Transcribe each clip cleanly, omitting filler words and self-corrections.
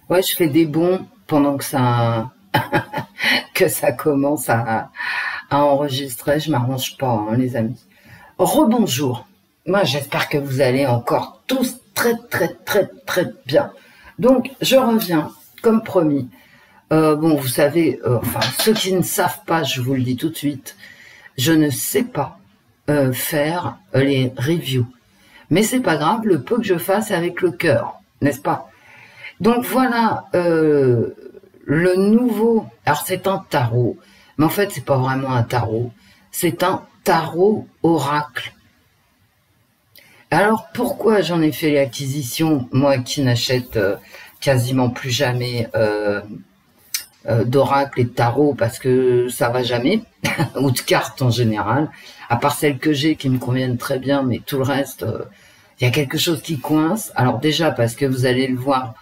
Ouais, je fais des bons pendant que ça que ça commence à enregistrer. Je m'arrange pas, hein, les amis. Rebonjour. Moi, j'espère que vous allez encore tous très bien. Donc, je reviens, comme promis. Bon, vous savez, enfin, ceux qui ne savent pas, je vous le dis tout de suite, je ne sais pas faire les reviews. Mais c'est pas grave, le peu que je fasse avec le cœur, n'est-ce pas? Donc voilà, le nouveau... Alors c'est un tarot, mais en fait c'est pas vraiment un tarot, c'est un tarot oracle. Alors pourquoi j'en ai fait l'acquisition, moi qui n'achète quasiment plus jamais d'oracle et de tarot, parce que ça va jamais, ou de cartes en général, à part celles que j'ai qui me conviennent très bien, mais tout le reste, il y a quelque chose qui coince. Alors déjà parce que vous allez le voir,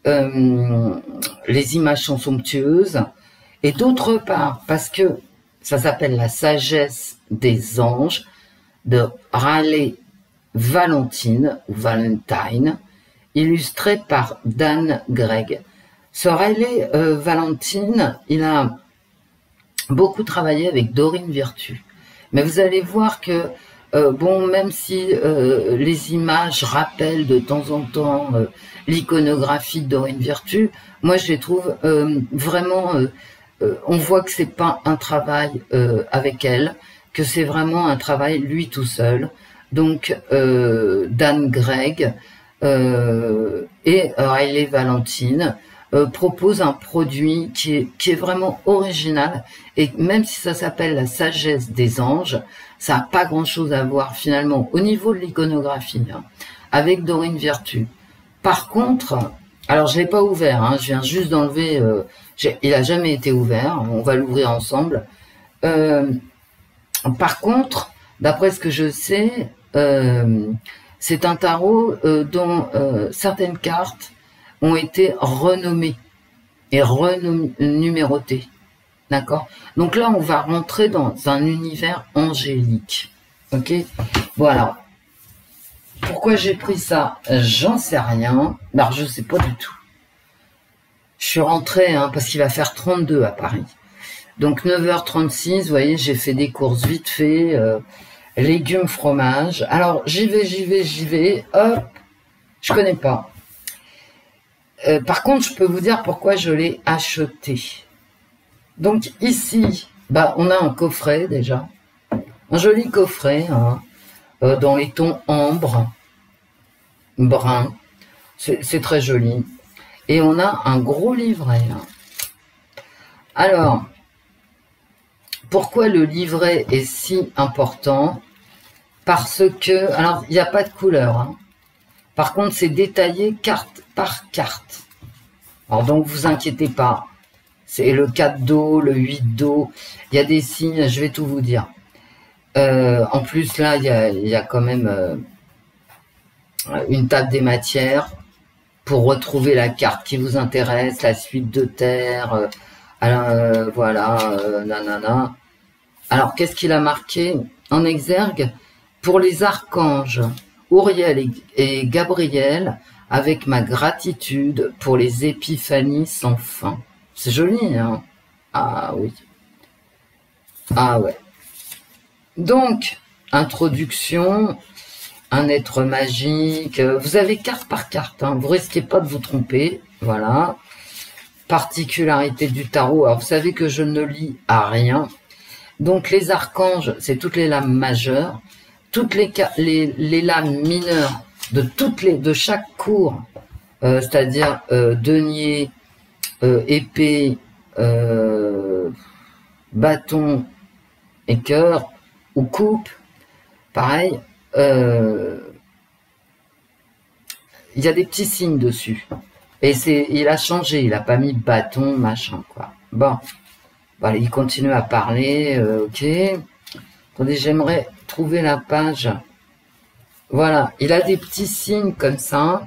les images sont somptueuses, et d'autre part parce que ça s'appelle La sagesse des anges de Raleigh Valentine, ou Valentine, illustré par Dan Gregg. Ce Raleigh Valentine, il a beaucoup travaillé avec Dorine Virtue, mais vous allez voir que bon, même si les images rappellent de temps en temps l'iconographie de Dorine Virtue, moi je les trouve vraiment, on voit que c'est pas un travail avec elle, que c'est vraiment un travail lui tout seul. Donc Dan Gregg et Raleigh Valentine propose un produit qui est vraiment original, et même si ça s'appelle La sagesse des anges, ça n'a pas grand chose à voir finalement au niveau de l'iconographie hein, avec Dorine Virtue. Par contre, alors je l'ai pas ouvert, hein, je viens juste d'enlever, il a jamais été ouvert, on va l'ouvrir ensemble. Par contre, d'après ce que je sais, c'est un tarot dont certaines cartes ont été renommées et renumérotées. D'accord? Donc là, on va rentrer dans un univers angélique. Ok? Voilà. Pourquoi j'ai pris ça? J'en sais rien. Alors, je sais pas du tout. Je suis rentrée, hein, parce qu'il va faire 32 à Paris. Donc, 9h36, vous voyez, j'ai fait des courses vite fait, légumes, fromage. Alors, j'y vais, hop, je connais pas. Par contre, je peux vous dire pourquoi je l'ai acheté. Donc ici, bah, on a un coffret déjà, un joli coffret hein, dans les tons ambre, brun, c'est très joli. Et on a un gros livret. Hein. Alors, pourquoi le livret est si important? Parce que, alors il n'y a pas de couleur. Hein. Par contre, c'est détaillé carte par carte. Alors donc, vous inquiétez pas. C'est le 4 d'eau, le 8 d'eau. Il y a des signes, je vais tout vous dire. En plus, là, il y a quand même une table des matières pour retrouver la carte qui vous intéresse, la suite de terre. Voilà, nanana. Alors, qu'est-ce qu'il a marqué en exergue? Pour les archanges, Uriel et Gabriel, avec ma gratitude pour les épiphanies sans fin. C'est joli, hein? Ah oui. Ah ouais. Donc, introduction, un être magique. Vous avez carte par carte, hein. Vous risquez pas de vous tromper. Voilà. Particularité du tarot. Alors, vous savez que je ne lis à rien. Donc, les archanges, c'est toutes les lames majeures. Toutes les lames mineures de chaque cours, c'est-à-dire denier, épée, bâton et cœur, ou coupe, pareil, il y a des petits signes dessus. Et il a changé, il a pas mis bâton, machin, quoi. Bon, voilà, il continue à parler, ok. Attendez, j'aimerais trouver la page. Voilà, il a des petits signes comme ça.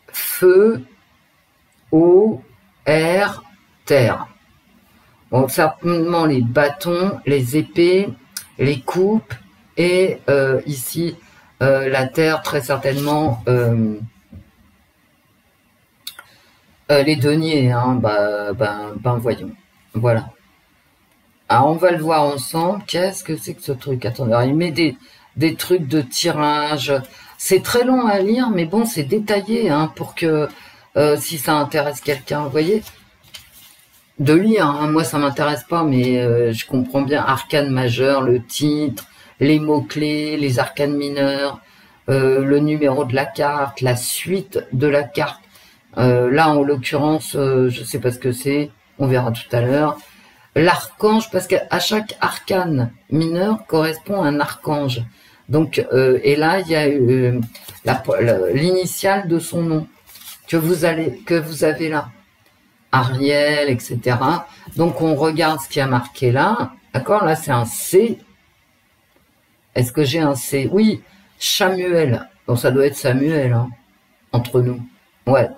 Feu, eau, air, terre. Bon, certainement les bâtons, les épées, les coupes et ici la terre, très certainement Les deniers, hein, ben voyons. Voilà. Alors, on va le voir ensemble. Qu'est-ce que c'est que ce truc? Attendez, alors, il met des trucs de tirage. C'est très long à lire, mais bon, c'est détaillé, hein, pour que, si ça intéresse quelqu'un, vous voyez, de lire, hein. Moi, ça m'intéresse pas, mais je comprends bien arcane majeur, le titre, les mots-clés, les arcanes mineurs, le numéro de la carte, la suite de la carte. Là, en l'occurrence, je sais pas ce que c'est, on verra tout à l'heure. L'archange, parce qu'à chaque arcane mineur correspond un archange. Donc, et là, il y a l'initiale de son nom que vous avez là. Ariel, etc. Donc, on regarde ce qui a marqué là. D'accord? Là, c'est un C. Est-ce que j'ai un C? Oui, Samuel. Bon, ça doit être Samuel, hein, entre nous. Ouais,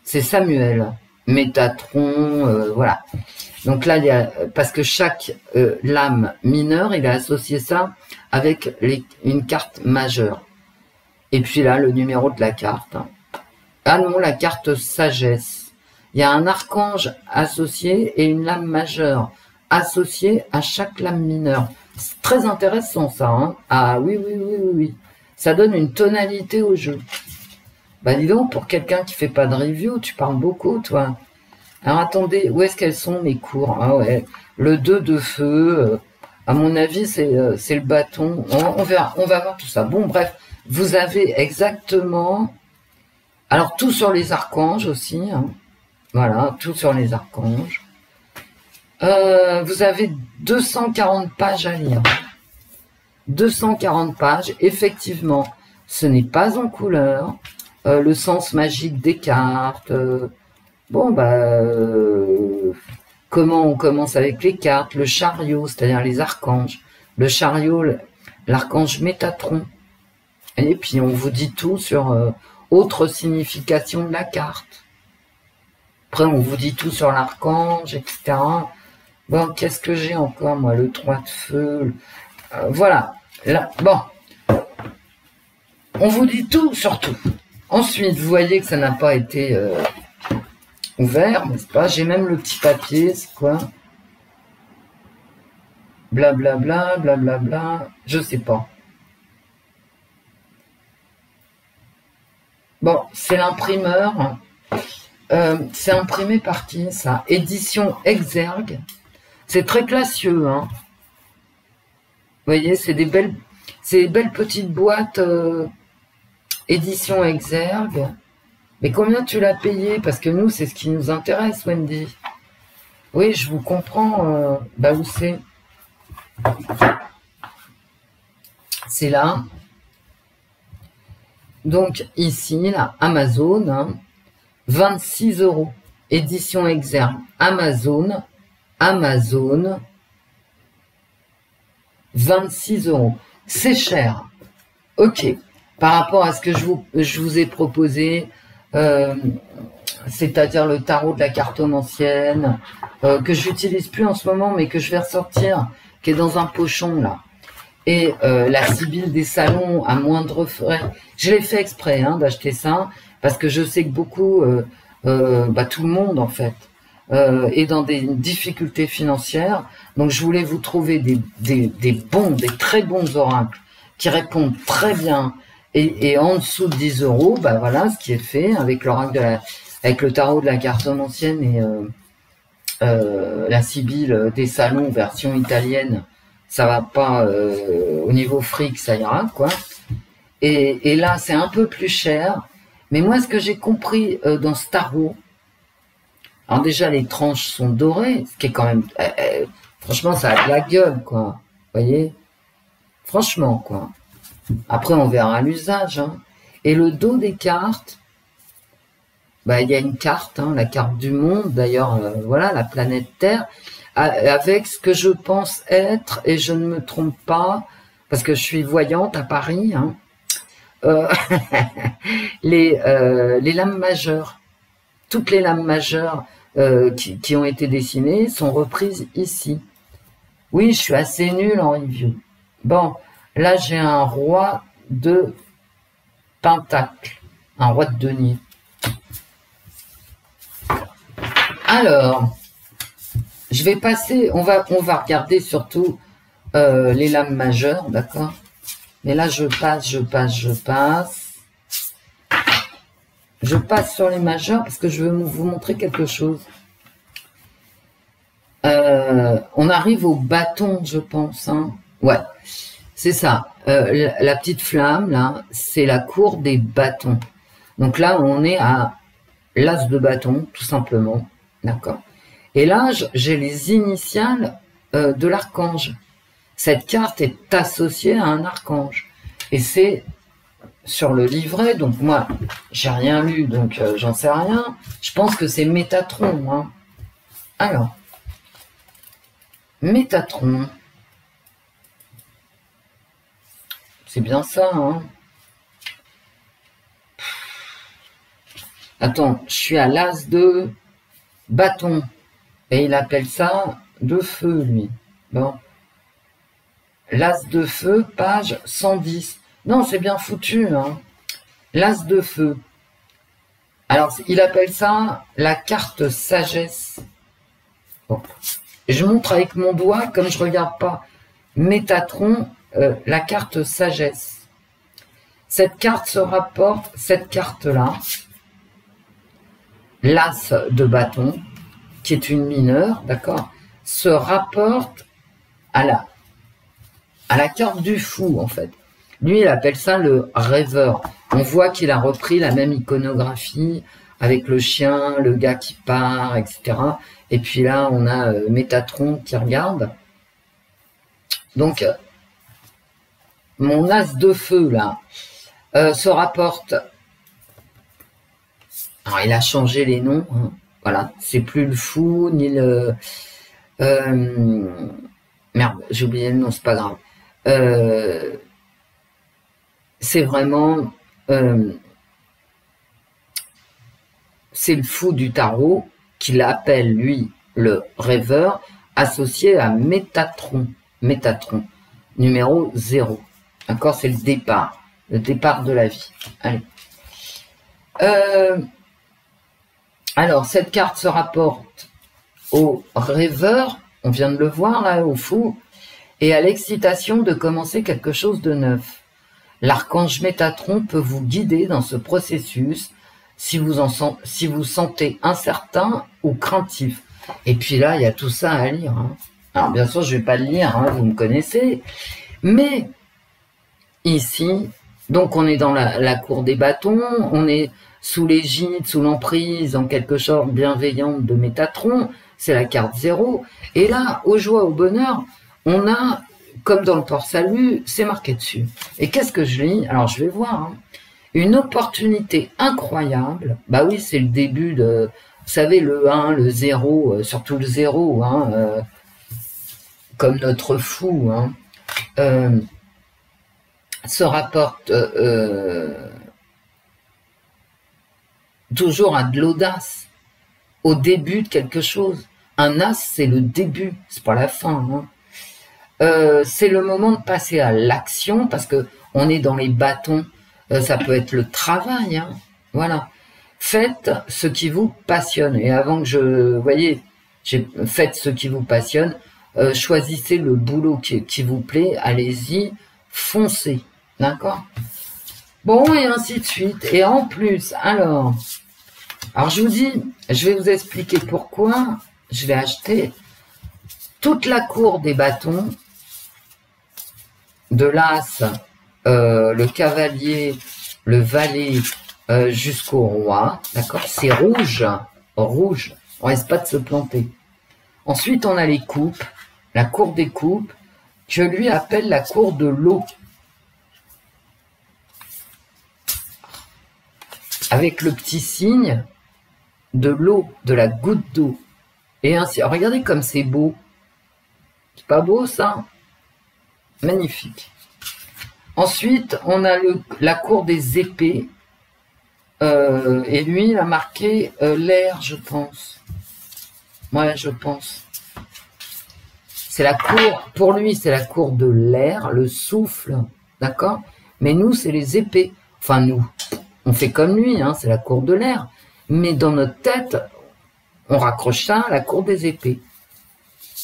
c'est Samuel. Métatron, voilà. Donc là, il y a, parce que chaque lame mineure, il a associé ça avec une carte majeure. Et puis là, le numéro de la carte. Ah non, la carte sagesse. Il y a un archange associé et une lame majeure associée à chaque lame mineure. C'est très intéressant ça, hein. Ah oui, oui, oui, oui, oui. Ça donne une tonalité au jeu. Bah dis donc, pour quelqu'un qui fait pas de review, tu parles beaucoup, toi. Alors attendez, où est-ce qu'elles sont mes cours? Ah ouais, le 2 de feu, à mon avis, c'est le bâton. On verra, on va voir tout ça. Bon, bref, vous avez exactement... Alors, tout sur les archanges aussi, hein. Voilà, tout sur les archanges. Vous avez 240 pages à lire. 240 pages, effectivement, ce n'est pas en couleur. Le sens magique des cartes. Bon, comment on commence avec les cartes? Le chariot, c'est-à-dire les archanges. Le chariot, l'archange Métatron. Et puis, on vous dit tout sur autre signification de la carte. Après, on vous dit tout sur l'archange, etc. Bon, qu'est-ce que j'ai encore, moi? Le 3 de feu. Voilà. Là, bon. On vous dit tout sur tout. Ensuite, vous voyez que ça n'a pas été ouvert, n'est-ce pas? J'ai même le petit papier, c'est quoi? Blablabla, blablabla, je sais pas. Bon, c'est l'imprimeur. C'est imprimé par qui, ça? Édition Exergue. C'est très classieux, hein. Vous voyez, c'est des belles petites boîtes édition Exergue. Mais combien tu l'as payé? Parce que nous, c'est ce qui nous intéresse, Wendy. Oui, je vous comprends. Où c'est? C'est là. Donc, ici, là, Amazon, hein, 26 €. Édition Exergue. Amazon, 26 €. C'est cher. Ok. Par rapport à ce que je vous ai proposé, c'est-à-dire le tarot de la cartomancienne, que j'utilise plus en ce moment, mais que je vais ressortir, qui est dans un pochon, là. Et la Sibylle des salons à moindre frais. Je l'ai fait exprès, hein, d'acheter ça, parce que je sais que beaucoup, tout le monde, en fait, est dans des difficultés financières. Donc, je voulais vous trouver des très bons oracles qui répondent très bien. Et en dessous de 10 €, voilà ce qui est fait avec l'oracle avec le tarot de la cartomancienne et la Sibylle des salons version italienne. Ça va pas au niveau fric, ça ira, quoi. Et là, c'est un peu plus cher. Mais moi, ce que j'ai compris dans ce tarot, alors déjà, les tranches sont dorées, ce qui est quand même... franchement, ça a de la gueule, quoi. Vous voyez? Franchement, quoi. Après, on verra l'usage, hein. Et le dos des cartes, il y a une carte, hein, la carte du monde, d'ailleurs, voilà, la planète Terre, avec ce que je pense être, et je ne me trompe pas, parce que je suis voyante à Paris, hein, les lames majeures. Toutes les lames majeures qui ont été dessinées sont reprises ici. Oui, je suis assez nulle en review. Bon, là j'ai un roi de pentacle, un roi de denier. Alors, je vais passer, on va regarder surtout les lames majeures, d'accord? Mais là, je passe. Je passe sur les majeures parce que je veux vous montrer quelque chose. On arrive au bâton, je pense. Hein. Ouais, c'est ça. La petite flamme, là, c'est la cour des bâtons. Donc là, on est à l'as de bâton, tout simplement. D'accord. Et là, j'ai les initiales de l'archange. Cette carte est associée à un archange. Et c'est sur le livret, donc moi, j'ai rien lu, donc j'en sais rien. Je pense que c'est Métatron. Hein. Alors, Métatron. C'est bien ça, hein. Attends, je suis à l'as de bâton. Et il appelle ça de feu, lui. Bon. L'as de feu, page 110. Non, c'est bien foutu, hein. L'as de feu. Alors, il appelle ça la carte sagesse. Bon. Je montre avec mon doigt, comme je regarde pas Métatron, la carte sagesse. Cette carte se rapporte, cette carte-là, l'as de bâton, qui est une mineure, d'accord, se rapporte à la carte du fou, en fait. Lui, il appelle ça le rêveur. On voit qu'il a repris la même iconographie avec le chien, le gars qui part, etc. Et puis là, on a Métatron qui regarde. Donc, mon as de feu, là, se rapporte... Alors, il a changé les noms. Hein. Voilà, c'est plus le fou, ni le... merde, j'ai oublié le nom, c'est pas grave. C'est vraiment... c'est le fou du tarot qu'il appelle, lui, le rêveur, associé à Métatron. Métatron, numéro 0. D'accord, c'est le départ de la vie. Allez. Alors, cette carte se rapporte au rêveur, on vient de le voir là, au fou, et à l'excitation de commencer quelque chose de neuf. L'archange Métatron peut vous guider dans ce processus si vous sentez incertain ou craintif. Et puis là, il y a tout ça à lire. Hein. Alors, bien sûr, je ne vais pas le lire, hein, vous me connaissez. Mais, ici, donc on est dans la cour des bâtons, on est sous l'égide, sous l'emprise, en quelque sorte bienveillante de Métatron, c'est la carte 0. Et là, aux joies, au bonheur, on a, comme dans le port-salut, c'est marqué dessus. Et qu'est-ce que je lis? Alors, je vais voir. Hein. Une opportunité incroyable. Bah oui, c'est le début de... Vous savez, le 1, le 0, surtout le 0, hein, comme notre fou, hein, se rapporte toujours à de l'audace, au début de quelque chose. Un as, c'est le début, c'est pas la fin. Hein. C'est le moment de passer à l'action, parce que on est dans les bâtons, ça peut être le travail, hein, voilà. Faites ce qui vous passionne. Et avant que voyez, faites ce qui vous passionne, choisissez le boulot qui vous plaît, allez-y, foncez, d'accord? Bon, et ainsi de suite. Et en plus, alors je vous dis, je vais vous expliquer pourquoi je vais acheter toute la cour des bâtons, de l'as, le cavalier, le valet, jusqu'au roi, d'accord? C'est rouge, rouge, on reste pas de se planter. Ensuite, on a les coupes, la cour des coupes, je lui appelle la cour de l'eau. Avec le petit signe de l'eau, de la goutte d'eau. Et ainsi, regardez comme c'est beau. C'est pas beau, ça? Magnifique. Ensuite, on a la cour des épées. Et lui, il a marqué l'air, je pense. Ouais, je pense. C'est la cour, pour lui, c'est la cour de l'air, le souffle, d'accord? Mais nous, c'est les épées. Enfin, nous, on fait comme lui, hein, c'est la cour de l'air. Mais dans notre tête, on raccroche ça à la cour des épées.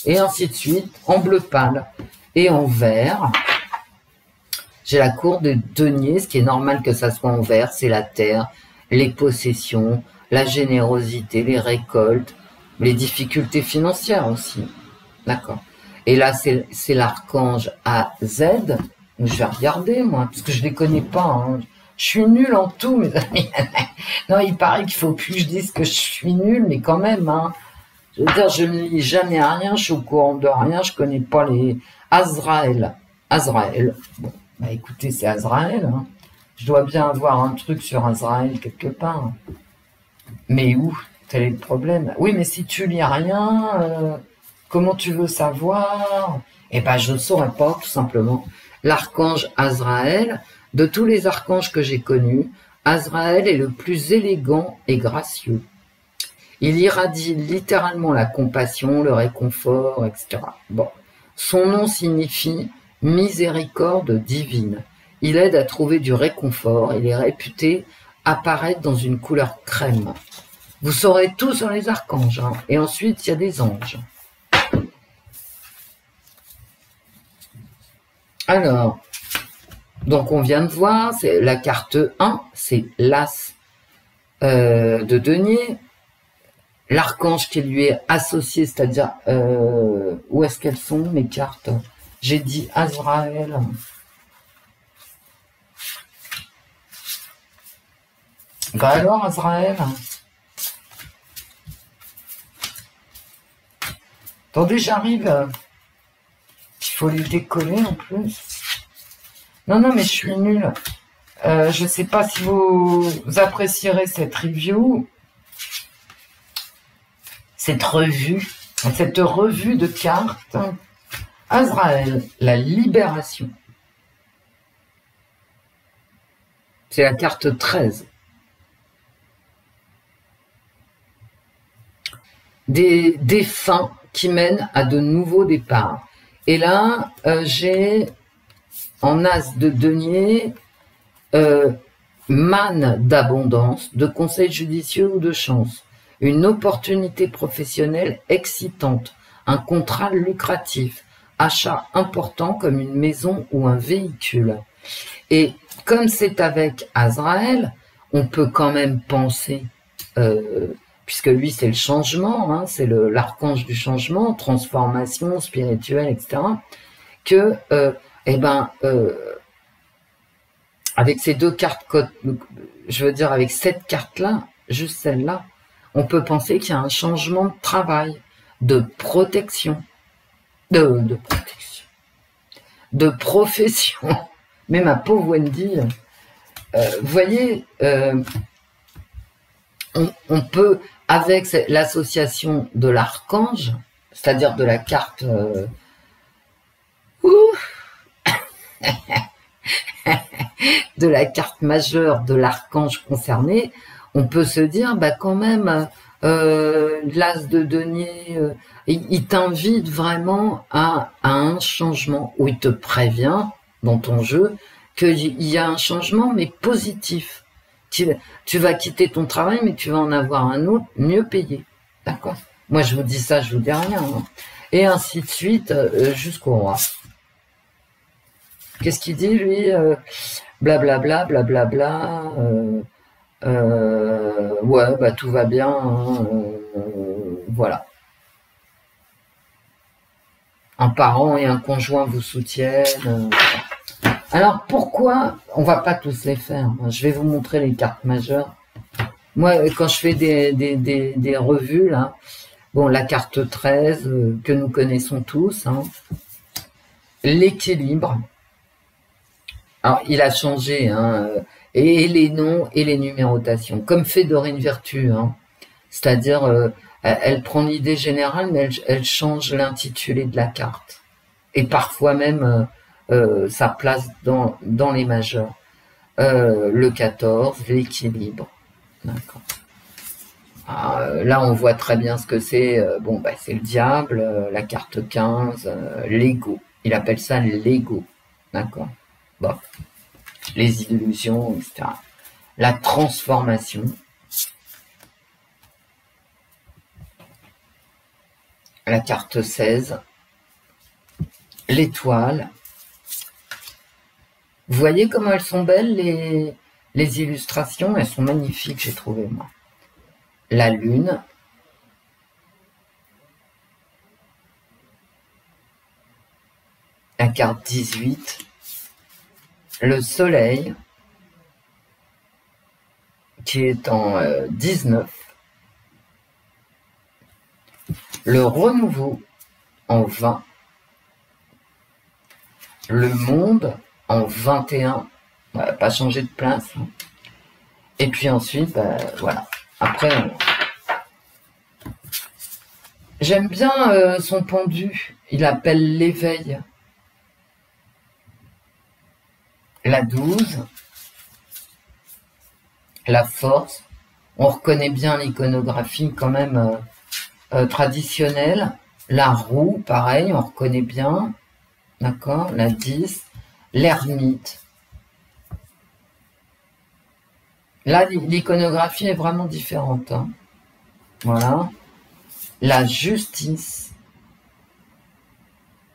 Et ainsi de suite, en bleu pâle. Et en vert, j'ai la cour de denier, ce qui est normal que ça soit en vert, c'est la terre, les possessions, la générosité, les récoltes, les difficultés financières aussi. D'accord. Et là, c'est l'archange AZ. Je vais regarder, moi, parce que je les connais pas. Hein. Je suis nulle en tout, mes amis. Non, il paraît qu'il faut plus que je dise que je suis nulle, mais quand même, hein. Je veux dire, je ne lis jamais à rien, je suis au courant de rien, je connais pas les... Azraël. Azraël. Bon, bah écoutez, c'est Azraël. Hein. Je dois bien avoir un truc sur Azraël quelque part. Mais où? Tel est le problème. Oui, mais si tu lis rien, comment tu veux savoir? Eh ben, je ne saurais pas, tout simplement. L'archange Azraël, de tous les archanges que j'ai connus, Azraël est le plus élégant et gracieux. Il irradie littéralement la compassion, le réconfort, etc. Bon. Son nom signifie miséricorde divine. Il aide à trouver du réconfort. Il est réputé apparaître dans une couleur crème. Vous saurez tout sur les archanges. Hein. Et ensuite, il y a des anges. Alors, donc on vient de voir, c'est la carte 1, c'est l'As de denier. L'archange qui lui est associé, c'est-à-dire, où est-ce qu'elles sont, mes cartes? J'ai dit Azraël. Bah alors, Azraël. Attendez, j'arrive. Il faut les décoller en plus. Non, non, mais je suis nulle. Je ne sais pas si vous apprécierez cette review. Cette revue de cartes. Azraël, la libération. C'est la carte 13. Des fins qui mènent à de nouveaux départs. Et là, j'ai en as de denier manne d'abondance, de conseils judicieux ou de chance. Une opportunité professionnelle excitante, un contrat lucratif, achat important comme une maison ou un véhicule. Et comme c'est avec Azraël, on peut quand même penser, puisque lui c'est le changement, hein, c'est l'archange du changement, transformation spirituelle, etc., que, avec ces deux cartes, je veux dire avec cette carte-là, juste celle-là, on peut penser qu'il y a un changement de travail, de protection, de protection, de profession. Mais ma pauvre Wendy, vous voyez, on peut, avec l'association de l'archange, c'est-à-dire de la carte... de la carte majeure de l'archange concerné, on peut se dire, bah quand même, l'as de denier, il t'invite vraiment à un changement, où il te prévient dans ton jeu qu'il y a un changement, mais positif. Tu vas quitter ton travail, mais tu vas en avoir un autre mieux payé. D'accord? Moi, je vous dis ça, je vous dis rien. Hein. Et ainsi de suite, jusqu'au roi. Qu'est-ce qu'il dit, lui? Blablabla, blablabla. Ouais, bah tout va bien. Hein, voilà. Un parent et un conjoint vous soutiennent. Alors, pourquoi? On va pas tous les faire. Je vais vous montrer les cartes majeures. Moi, quand je fais des revues, là, bon, la carte 13, que nous connaissons tous, hein, l'équilibre. Alors, il a changé, hein, et les noms et les numérotations, comme fait Dorine Vertu, hein. C'est-à-dire, elle prend l'idée générale, mais elle change l'intitulé de la carte. Et parfois même sa place dans les majeurs. Le 14, l'équilibre. D'accord. Là, on voit très bien ce que c'est. Bon, bah, c'est le diable, la carte 15, l'ego. Il appelle ça l'ego. D'accord. Bon, les illusions, etc. La transformation. la carte 16, l'étoile. Vous voyez comment elles sont belles, les illustrations, elles sont magnifiques, j'ai trouvé moi. La lune. La carte 18. Le soleil, qui est en 19. Le renouveau en 20. Le monde en 21. On va pas changer de place. Hein. Et puis ensuite, bah, voilà. Après, j'aime bien son pendu. Il appelle l'éveil. La 12. La force. On reconnaît bien l'iconographie quand même traditionnelle. La roue, pareil, on reconnaît bien. D'accord, la 10. L'ermite. Là, l'iconographie est vraiment différente. Hein. Voilà. La justice.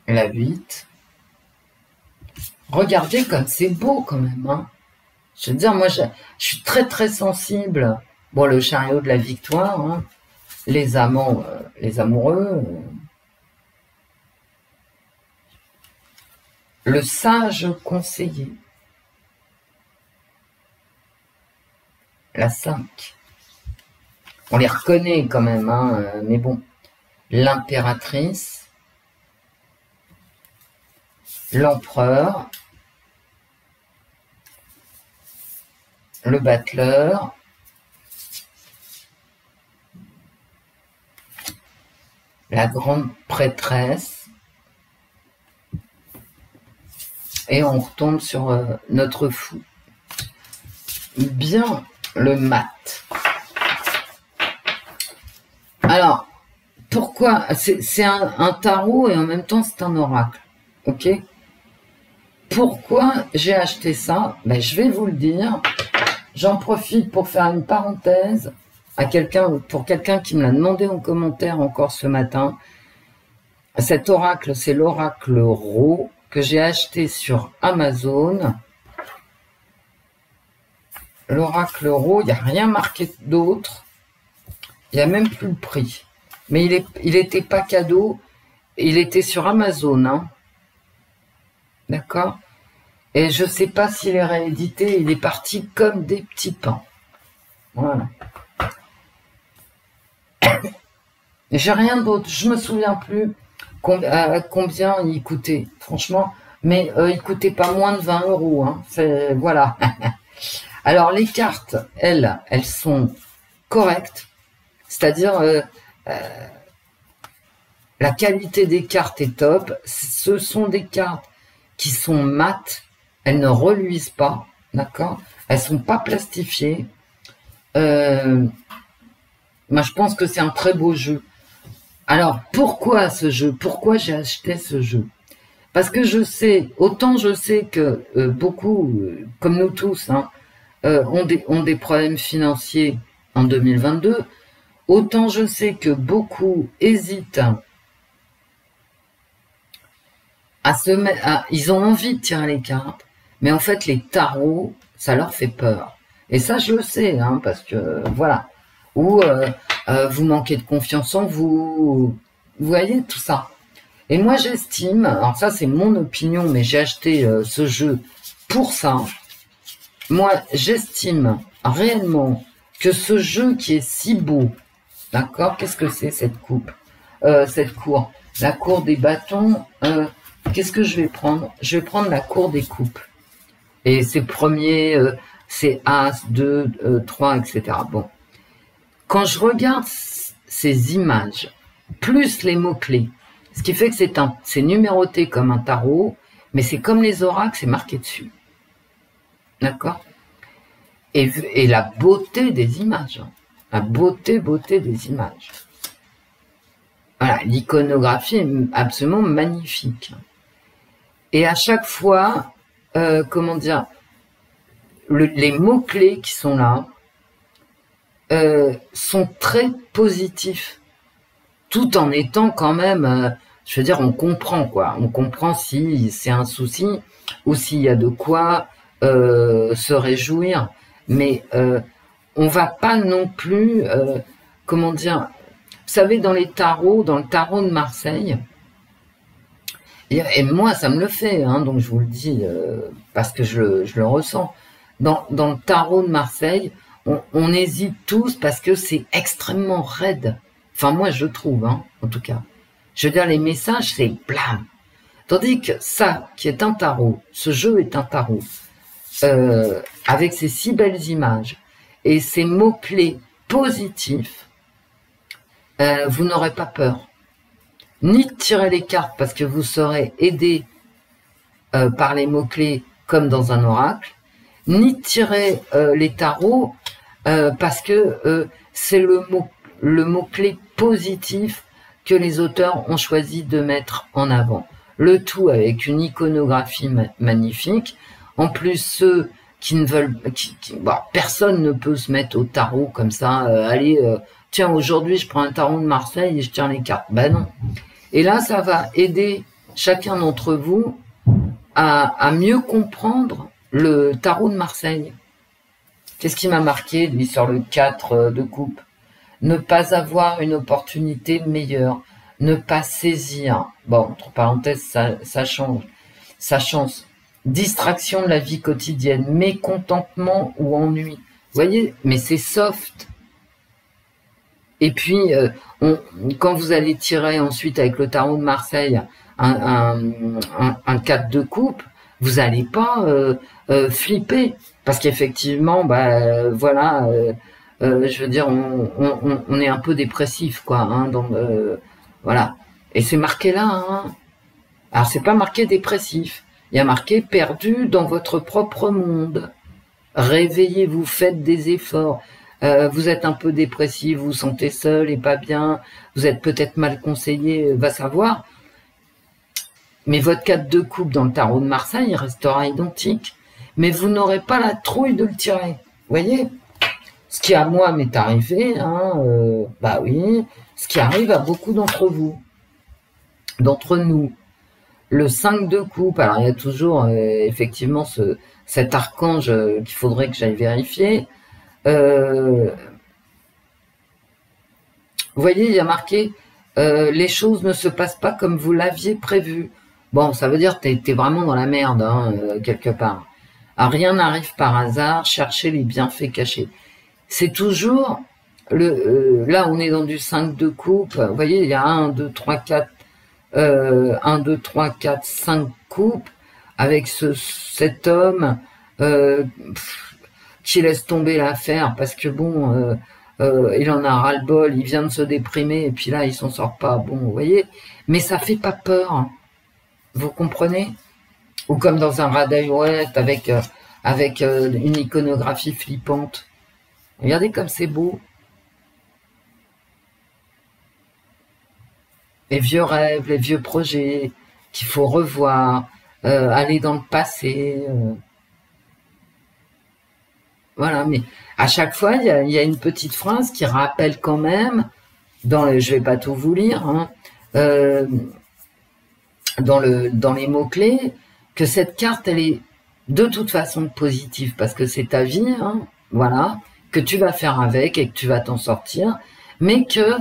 La 8. Regardez comme c'est beau quand même. Hein. Je veux dire, moi, je suis très très sensible. Bon, le chariot de la victoire, hein. Les amants, les amoureux. Le sage conseiller. La 5. On les reconnaît quand même, hein, mais bon. L'impératrice. L'empereur. Le battleur. La grande prêtresse. Et on retombe sur notre fou. Bien, le mat. Alors, pourquoi? C'est un tarot et en même temps c'est un oracle. Ok? Pourquoi j'ai acheté ça? Ben, je vais vous le dire. J'en profite pour faire une parenthèse à pour quelqu'un qui me l'a demandé en commentaire encore ce matin. Cet oracle, c'est l'oracle Ro que j'ai acheté sur Amazon. L'oracle Ro, il n'y a rien marqué d'autre. Il n'y a même plus le prix. Mais il était pas cadeau. Il était sur Amazon. Hein. D'accord? Et je ne sais pas s'il est réédité. Il est parti comme des petits pains. Voilà. J'ai rien d'autre. Je me souviens plus combien il coûtait. Franchement. Mais il coûtait pas moins de 20 €. Hein. Voilà. Alors, les cartes, elles sont correctes. C'est-à-dire, la qualité des cartes est top. Ce sont des cartes qui sont mates. Elles ne reluisent pas. D'accord? Elles sont pas plastifiées. Moi, je pense que c'est un très beau jeu. Alors, pourquoi ce jeu? Pourquoi j'ai acheté ce jeu? Parce que je sais que beaucoup, comme nous tous, hein, ont des problèmes financiers en 2022, autant je sais que beaucoup hésitent ils ont envie de tirer les cartes, mais en fait les tarots, ça leur fait peur. Et ça, je le sais, hein, parce que voilà. Ou vous manquez de confiance en vous. Vous voyez tout ça. Et moi, j'estime, alors ça c'est mon opinion, mais j'ai acheté ce jeu pour ça. Moi, j'estime réellement que ce jeu qui est si beau, d'accord? Qu'est-ce que c'est cette coupe? Cette cour. La cour des bâtons. Qu'est-ce que je vais prendre? Je vais prendre la cour des coupes. Et c'est premier, c'est As, 2, 3, etc. Bon. Quand je regarde ces images, plus les mots-clés, ce qui fait que c'est numéroté comme un tarot, mais c'est comme les oracles, c'est marqué dessus. D'accord? Et la beauté des images. Hein. La beauté des images. Voilà, l'iconographie est absolument magnifique. Et à chaque fois, comment dire, les mots-clés qui sont là sont très positifs. tout en étant quand même, je veux dire, on comprend quoi. On comprend si c'est un souci ou s'il y a de quoi se réjouir. Mais on va pas non plus, comment dire, vous savez, dans le tarot de Marseille, et moi ça me le fait, hein, donc je vous le dis parce que je le ressens. Dans le tarot de Marseille, on hésite tous parce que c'est extrêmement raide. Enfin moi je trouve, hein, en tout cas. Je veux dire, les messages, c'est blam. Tandis que ça, qui est un tarot, ce jeu est un tarot, avec ces si belles images et ces mots-clés positifs, vous n'aurez pas peur. Ni de tirer les cartes parce que vous serez aidé par les mots-clés comme dans un oracle, ni de tirer les tarots parce que c'est le mot-clé positif que les auteurs ont choisi de mettre en avant. Le tout avec une iconographie magnifique. En plus, ceux qui ne veulent... bon, personne ne peut se mettre au tarot comme ça. Allez, tiens, aujourd'hui, je prends un tarot de Marseille et je tire les cartes. Ben non. Et là, ça va aider chacun d'entre vous à mieux comprendre le tarot de Marseille. Qu'est-ce qui m'a marqué, lui, sur le 4 de coupe? Ne pas avoir une opportunité meilleure, ne pas saisir. Bon, entre parenthèses, ça change. Ça change. Distraction de la vie quotidienne, mécontentement ou ennui. Vous voyez, mais c'est soft. Et puis, quand vous allez tirer ensuite avec le tarot de Marseille un 4 de coupe, vous n'allez pas flipper. Parce qu'effectivement, bah, voilà... je veux dire, on est un peu dépressif, quoi. Hein, voilà. Et c'est marqué là. Hein. Alors, c'est pas marqué dépressif. Il y a marqué perdu dans votre propre monde. Réveillez-vous, faites des efforts. Vous êtes un peu dépressif, vous vous sentez seul et pas bien. Vous êtes peut-être mal conseillé, va savoir. Mais votre 4 de coupe dans le tarot de Marseille, il restera identique. Mais vous n'aurez pas la trouille de le tirer. Vous voyez ? Ce qui à moi m'est arrivé, hein, bah oui, ce qui arrive à beaucoup d'entre vous, d'entre nous. Le 5 de coupe, alors il y a toujours effectivement cet archange qu'il faudrait que j'aille vérifier. Vous voyez, il y a marqué les choses ne se passent pas comme vous l'aviez prévu. Bon, ça veut dire que t'es vraiment dans la merde, hein, quelque part. Alors, rien n'arrive par hasard, cherchez les bienfaits cachés. C'est toujours, là on est dans du 5 de coupe, vous voyez, il y a 1, 2, 3, 4, 1, 2, 3, 4, 5 coupes, avec cet homme qui laisse tomber l'affaire, parce que bon, il en a ras-le-bol, il vient de se déprimer, et puis là il s'en sort pas, bon, vous voyez, mais ça fait pas peur, hein. Vous comprenez? Ou comme dans un Rider-Waite avec une iconographie flippante. Regardez comme c'est beau. Les vieux rêves, les vieux projets qu'il faut revoir, aller dans le passé. Voilà, mais à chaque fois, il y a une petite phrase qui rappelle quand même, je vais pas tout vous lire, hein, dans les mots-clés, que cette carte, elle est de toute façon positive, parce que c'est ta vie, hein, voilà, que tu vas faire avec et que tu vas t'en sortir, mais que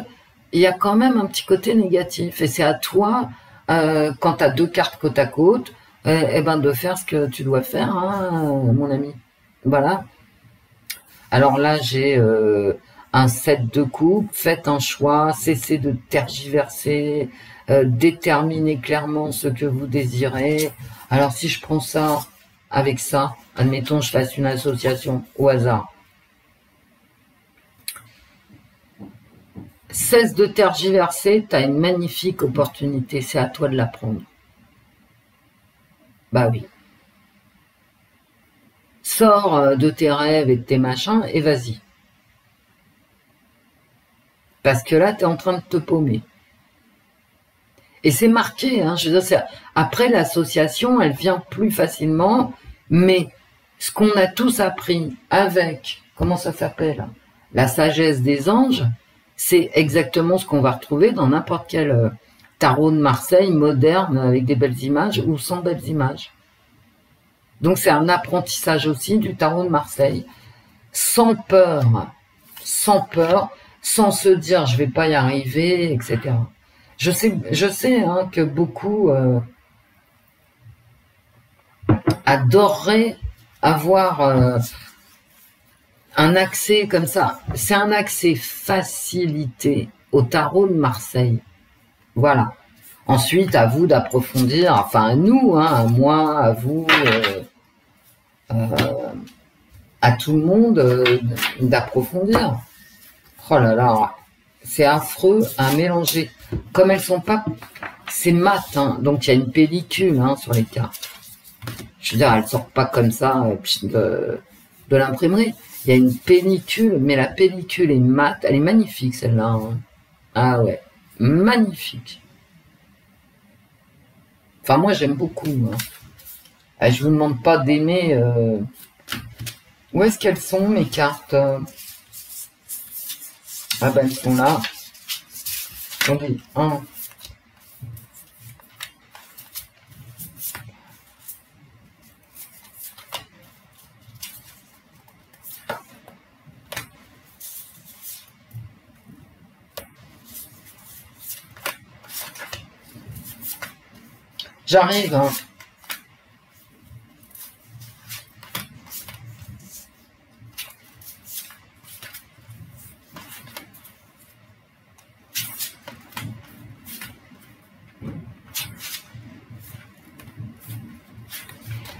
il y a quand même un petit côté négatif. Et c'est à toi, quand tu as deux cartes côte à côte, ben de faire ce que tu dois faire, hein, mon ami. Voilà. Alors là, j'ai un 7 de coupe, faites un choix, cessez de tergiverser, déterminez clairement ce que vous désirez. Alors si je prends ça avec ça, admettons je fasse une association au hasard. Cesse de tergiverser, tu as une magnifique opportunité, c'est à toi de la prendre. Bah oui. Sors de tes rêves et de tes machins et vas-y. Parce que là, tu es en train de te paumer. Et c'est marqué, hein, je veux dire, après l'association, elle vient plus facilement, mais ce qu'on a tous appris avec, comment ça s'appelle, la sagesse des anges, c'est exactement ce qu'on va retrouver dans n'importe quel tarot de Marseille moderne avec des belles images ou sans belles images. Donc c'est un apprentissage aussi du tarot de Marseille, sans peur, sans se dire je vais pas y arriver, etc. Je sais hein, que beaucoup adoreraient avoir un accès comme ça. C'est un accès facilité au tarot de Marseille. Voilà. Ensuite, à vous d'approfondir, enfin à nous, hein, à moi, à vous, à tout le monde, d'approfondir. Oh là là, c'est affreux à mélanger. Comme elles sont pas... C'est mat, hein, donc il y a une pellicule hein, sur les cartes. Je veux dire, elles sortent pas comme ça de l'imprimerie. Il y a une pellicule, mais la pellicule est mate. Elle est magnifique, celle-là. Hein. Ah ouais, magnifique. Enfin, moi, j'aime beaucoup. Hein. Je vous demande pas d'aimer... Où est-ce qu'elles sont, mes cartes? Ah ben, elles sont là. Attendez, un... J'arrive, hein.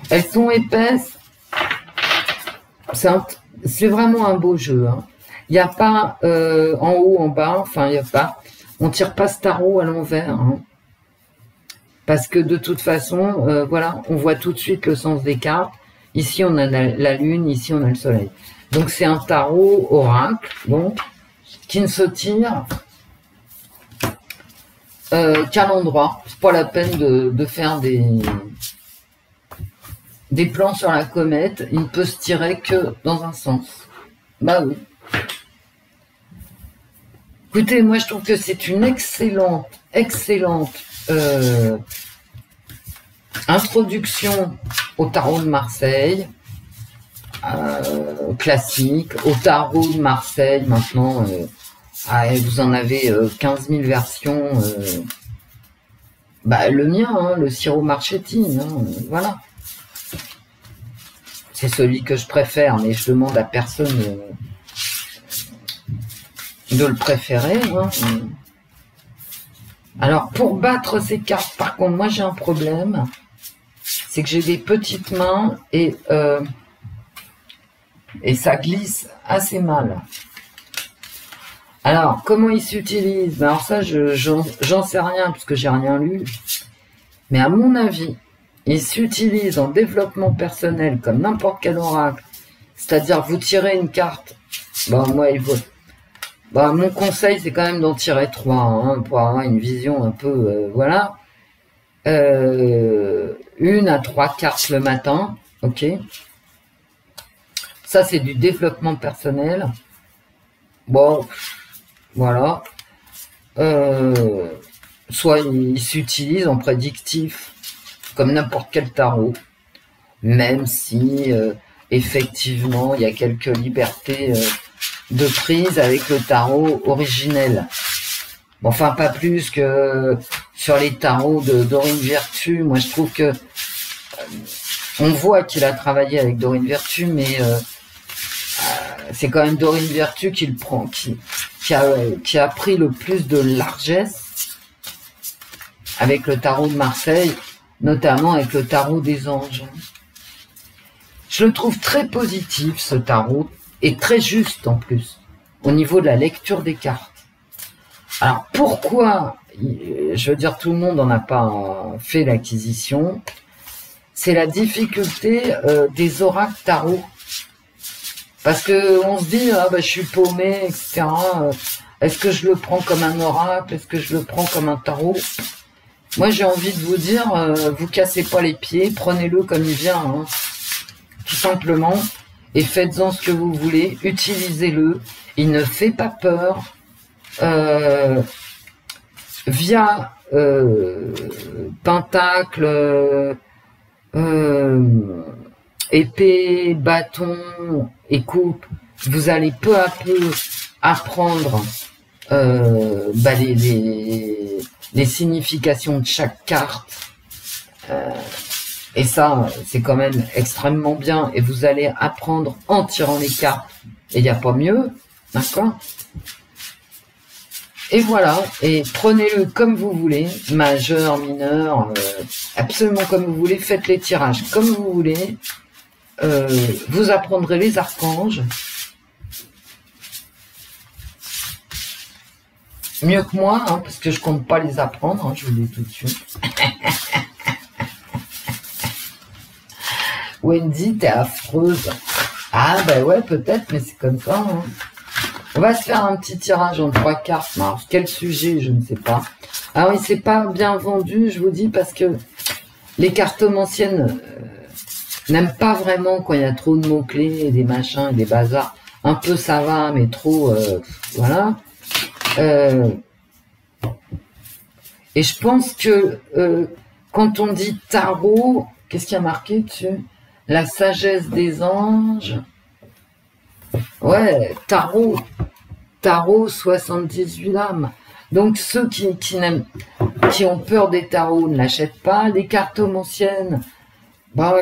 Elles sont épaisses. C'est vraiment un beau jeu. Hein. Il n'y a pas en haut, en bas, enfin il n'y a pas. On tire pas ce tarot à l'envers. Hein. Parce que de toute façon, voilà, on voit tout de suite le sens des cartes. Ici, on a la lune, ici, on a le soleil. Donc, c'est un tarot oracle, donc, qui ne se tire qu'à l'endroit. C'est pas la peine de faire des plans sur la comète. Il ne peut se tirer que dans un sens. Bah oui. Écoutez, moi, je trouve que c'est une excellente introduction au tarot de Marseille, classique, au tarot de Marseille, maintenant, vous en avez 15 000 versions, bah, le mien, hein, le Ciro Marchetti, hein, voilà. C'est celui que je préfère, mais je demande à personne de le préférer, hein. Alors, pour battre ces cartes, par contre, moi, j'ai un problème. C'est que j'ai des petites mains et ça glisse assez mal. Alors, comment il s'utilise? Alors ça, j'en sais rien, puisque j'ai rien lu. Mais à mon avis, il s'utilise en développement personnel, comme n'importe quel oracle. C'est-à-dire, vous tirez une carte. Bon, moi, mon conseil, c'est quand même d'en tirer 3, hein, pour avoir une vision un peu, voilà. 1 à 3 cartes le matin, ok. Ça, c'est du développement personnel. Bon, voilà. Soit il s'utilise en prédictif, comme n'importe quel tarot, même si, effectivement, il y a quelques libertés de prise avec le tarot originel. Bon, enfin, pas plus que sur les tarots de Dorine Virtue. Moi, je trouve que on voit qu'il a travaillé avec Dorine Virtue, mais c'est quand même Dorine Virtue qui le prend, qui a pris le plus de largesse avec le tarot de Marseille, notamment avec le tarot des anges. Je le trouve très positif, ce tarot, et très juste en plus, au niveau de la lecture des cartes. Alors, pourquoi, je veux dire, tout le monde n'en a pas fait l'acquisition, c'est la difficulté des oracles tarot. Parce que on se dit, ah bah, je suis paumé, etc. Est-ce que je le prends comme un oracle? Est-ce que je le prends comme un tarot? Moi, j'ai envie de vous dire, vous cassez pas les pieds, prenez-le comme il vient, hein, tout simplement, et faites-en ce que vous voulez, utilisez-le. Il ne fait pas peur. via pentacle, épée, bâton et coupe, vous allez peu à peu apprendre les significations de chaque carte. Et ça, c'est quand même extrêmement bien. Et vous allez apprendre en tirant les cartes. Et il n'y a pas mieux. D'accord? Et voilà. Et prenez-le comme vous voulez. Majeur, mineur, absolument comme vous voulez. Faites les tirages comme vous voulez. Vous apprendrez les archanges. Mieux que moi, hein, parce que je compte pas les apprendre. Hein, je vous le dis tout de suite. Wendy, t'es affreuse. Ah, ben ouais, peut-être, mais c'est comme ça. Hein. On va se faire un petit tirage en 3 cartes. Alors, quel sujet, je ne sais pas. Alors, il s'est pas bien vendu, je vous dis, parce que les cartomanciennes n'aiment pas vraiment quand il y a trop de mots-clés, et des machins, et des bazars. Un peu ça va, mais trop, voilà. Et je pense que quand on dit tarot, qu'est-ce qu'il y a marqué dessus? La sagesse des anges. Ouais, tarot 78 lames. Donc ceux qui ont peur des tarots ne l'achètent pas. Les cartomanciennes, bah,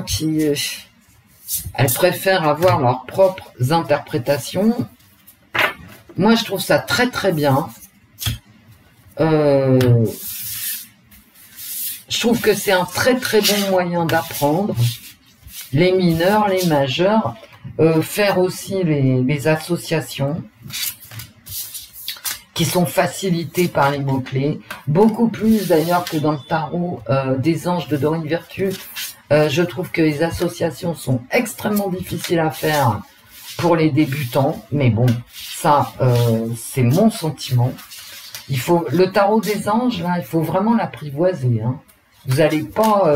elles préfèrent avoir leurs propres interprétations. Moi, je trouve ça très très bien. Je trouve que c'est un très très bon moyen d'apprendre. Les mineurs, les majeurs, faire aussi les associations qui sont facilitées par les mots-clés, beaucoup plus d'ailleurs que dans le tarot des anges de Dorine Virtue. Je trouve que les associations sont extrêmement difficiles à faire pour les débutants, mais bon, ça, c'est mon sentiment. Le tarot des anges, là, il faut vraiment l'apprivoiser. Hein. Vous n'allez pas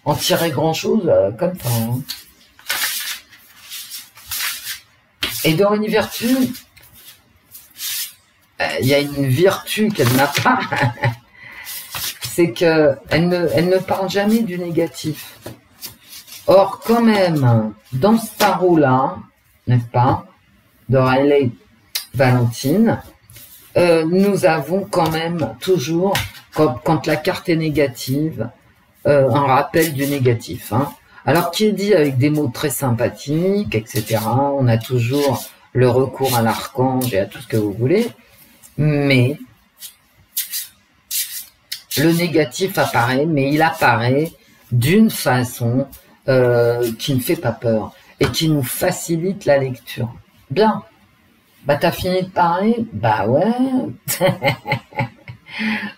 en tirer grand-chose comme ça. Hein. Et Dorine Virtue, il y a une vertu qu'elle n'a pas, c'est qu'elle ne parle jamais du négatif. Or, quand même, dans ce tarot-là, n'est-ce pas, de Riley Valentine, nous avons quand même toujours, quand la carte est négative, un rappel du négatif. Hein. Alors, qui est dit avec des mots très sympathiques, etc. On a toujours le recours à l'archange et à tout ce que vous voulez. Mais le négatif apparaît, mais il apparaît d'une façon qui ne fait pas peur et qui nous facilite la lecture. Bien. Bah, t'as fini de parler? Bah ouais.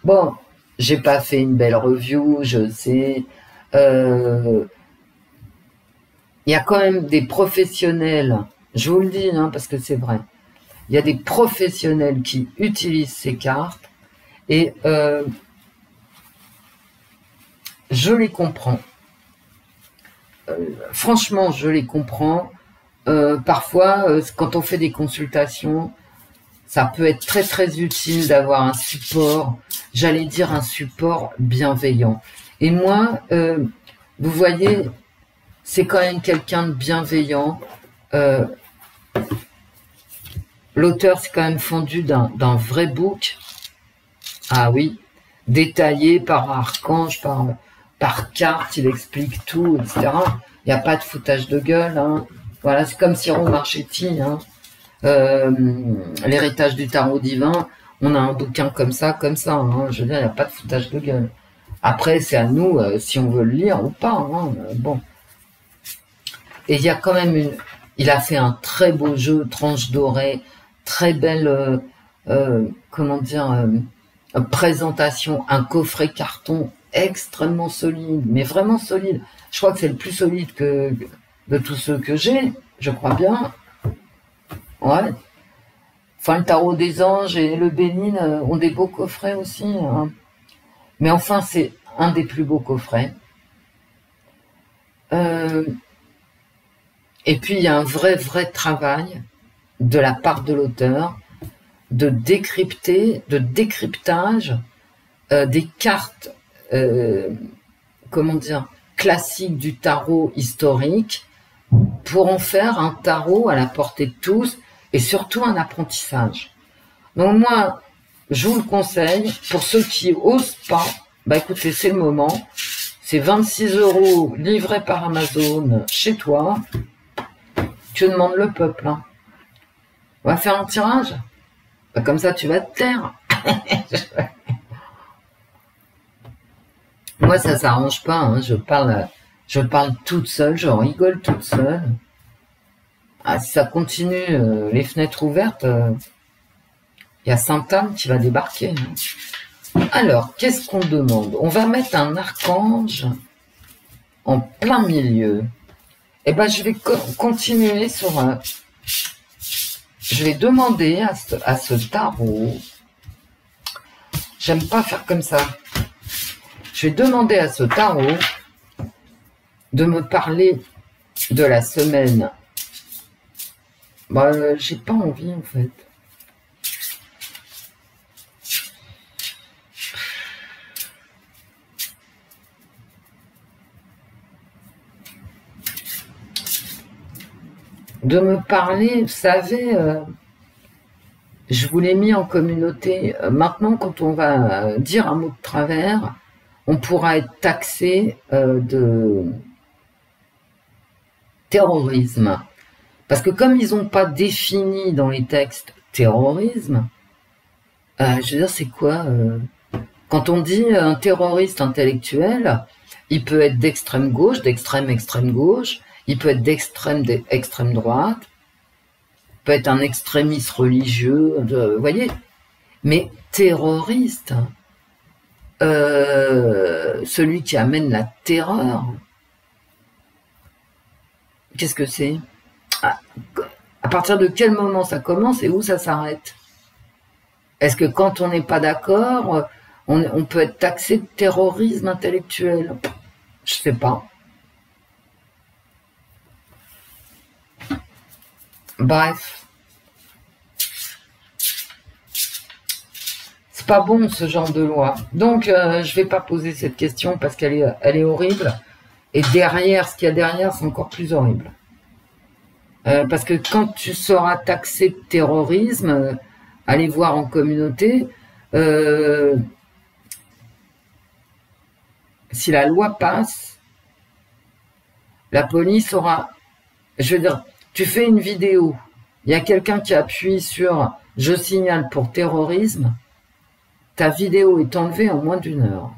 Bon, j'ai pas fait une belle review, je sais. Il y a quand même des professionnels, je vous le dis, hein, parce que c'est vrai. Il y a des professionnels qui utilisent ces cartes et je les comprends. Franchement, je les comprends. Parfois, quand on fait des consultations, ça peut être très très utile d'avoir un support, j'allais dire un support bienveillant. Et moi, vous voyez, c'est quand même quelqu'un de bienveillant. L'auteur s'est quand même fendu d'un vrai book. Ah oui, détaillé par archange, par carte, il explique tout, etc. Il n'y a pas de foutage de gueule. Hein. Voilà, c'est comme Ciro Marchetti, hein. L'héritage du tarot divin, on a un bouquin comme ça, hein. Je veux dire, il n'y a pas de foutage de gueule. Après, c'est à nous, si on veut le lire ou pas. Hein. Bon. Et il y a quand même il a fait un très beau jeu, tranche dorée, très belle, comment dire, présentation, un coffret carton extrêmement solide, mais vraiment solide. Je crois que c'est le plus solide de tous ceux que j'ai, je crois bien. Ouais. Enfin, le tarot des anges et le Bénin ont des beaux coffrets aussi. Hein. Mais enfin, c'est un des plus beaux coffrets. Et puis, il y a un vrai travail de la part de l'auteur de décryptage des cartes, comment dire, classiques du tarot historique pour en faire un tarot à la portée de tous et surtout un apprentissage. Donc moi, je vous le conseille, pour ceux qui osent pas, bah écoutez, c'est le moment. C'est 26 € livré par Amazon chez toi. Que demande le peuple, hein? On va faire un tirage? Bah, comme ça, tu vas te taire. Moi, ça s'arrange pas, hein. Je parle toute seule, je rigole toute seule. Ah, si ça continue, les fenêtres ouvertes, il y a Sainte-Anne qui va débarquer, hein. Alors, qu'est-ce qu'on demande? On va mettre un archange en plein milieu. Eh ben, je vais continuer sur... je vais demander à ce tarot... J'aime pas faire comme ça. Je vais demander à ce tarot de me parler de la semaine. Bah, j'ai pas envie, en fait. De me parler, vous savez, je vous l'ai mis en communauté. Maintenant, quand on va dire un mot de travers, on pourra être taxé de terrorisme. Parce que comme ils n'ont pas défini dans les textes terrorisme, je veux dire, c'est quoi quand on dit un terroriste intellectuel, il peut être d'extrême gauche, extrême gauche, il peut être extrême droite, peut être un extrémiste religieux, vous voyez. Mais terroriste, celui qui amène la terreur, qu'est-ce que c'est? À partir de quel moment ça commence et où ça s'arrête? Est-ce que quand on n'est pas d'accord, on peut être taxé de terrorisme intellectuel? Je sais pas. Bref. C'est pas bon ce genre de loi. Donc je vais pas poser cette question parce qu'elle est horrible. Et derrière, ce qu'il y a derrière, c'est encore plus horrible. Parce que quand tu seras taxé de terrorisme, allez voir en communauté, si la loi passe, la police aura... Je veux dire, tu fais une vidéo, il y a quelqu'un qui appuie sur « Je signale pour terrorisme », ta vidéo est enlevée en moins d'1 heure.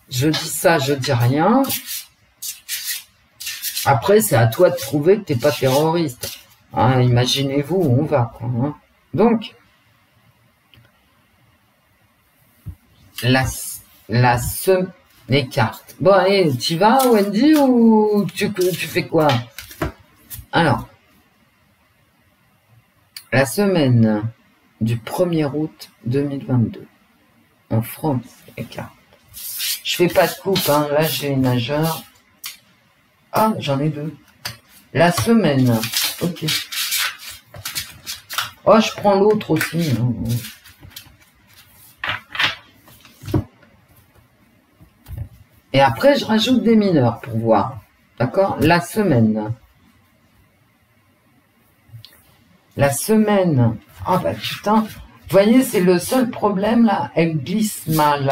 Je dis ça, je dis rien. Après, c'est à toi de prouver que t'es pas terroriste. Hein, imaginez-vous où on va, quoi, hein. Donc, les cartes. Bon, allez, tu vas, Wendy, ou tu fais quoi? Alors, la semaine du 1er août 2022, en France, les cartes. Je fais pas de coupe, hein. Là, j'ai une nageur. Ah, j'en ai 2. La semaine, ok. Oh, je prends l'autre aussi. Et après, je rajoute des mineurs pour voir. D'accord? La semaine. La semaine. Ah bah putain. Vous voyez, c'est le seul problème là. Elle glisse mal.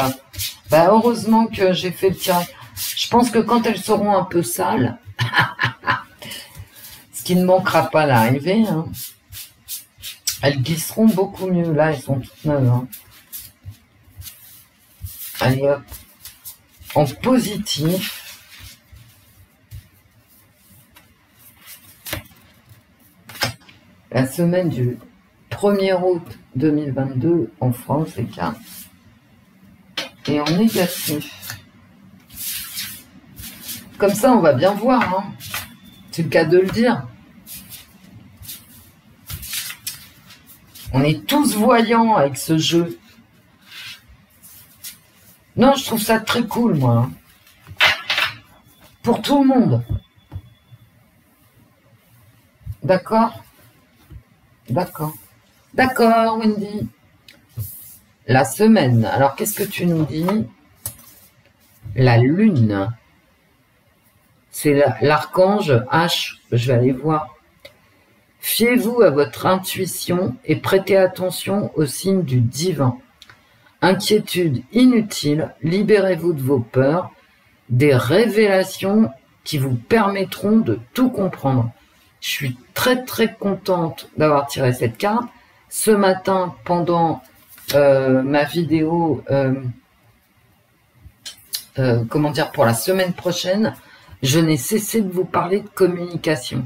Bah heureusement que j'ai fait le tirage. Je pense que quand elles seront un peu sales, ce qui ne manquera pas d'arriver, hein, elles glisseront beaucoup mieux. Là, elles sont toutes neuves. Hein. Allez hop. En positif. La semaine du 1er août 2022 en France, les cartes. Et en négatif. Comme ça, on va bien voir. Hein. C'est le cas de le dire. On est tous voyants avec ce jeu. Non, je trouve ça très cool, moi. Pour tout le monde. D'accord? D'accord. D'accord, Wendy. La semaine. Alors, qu'est-ce que tu nous dis? La lune. C'est l'archange H. Je vais aller voir. Fiez-vous à votre intuition et prêtez attention aux signes du divin. Inquiétude inutile, libérez-vous de vos peurs, des révélations qui vous permettront de tout comprendre. Je suis très très contente d'avoir tiré cette carte. Ce matin, pendant ma vidéo, comment dire, pour la semaine prochaine, je n'ai cessé de vous parler de communication.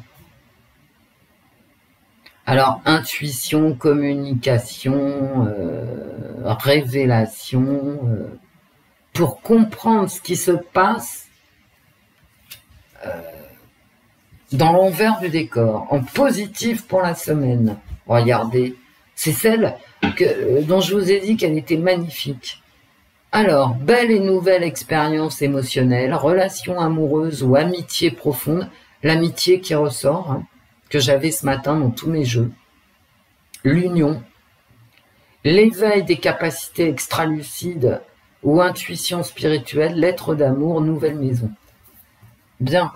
Alors, intuition, communication, révélation, pour comprendre ce qui se passe dans l'envers du décor, en positif pour la semaine. Regardez, c'est celle dont je vous ai dit qu'elle était magnifique. Alors, belle et nouvelle expérience émotionnelle, relation amoureuse ou amitié profonde, l'amitié qui ressort, hein, que j'avais ce matin dans tous mes jeux, l'union, l'éveil des capacités extralucides ou intuition spirituelle, lettre d'amour, nouvelle maison. Bien.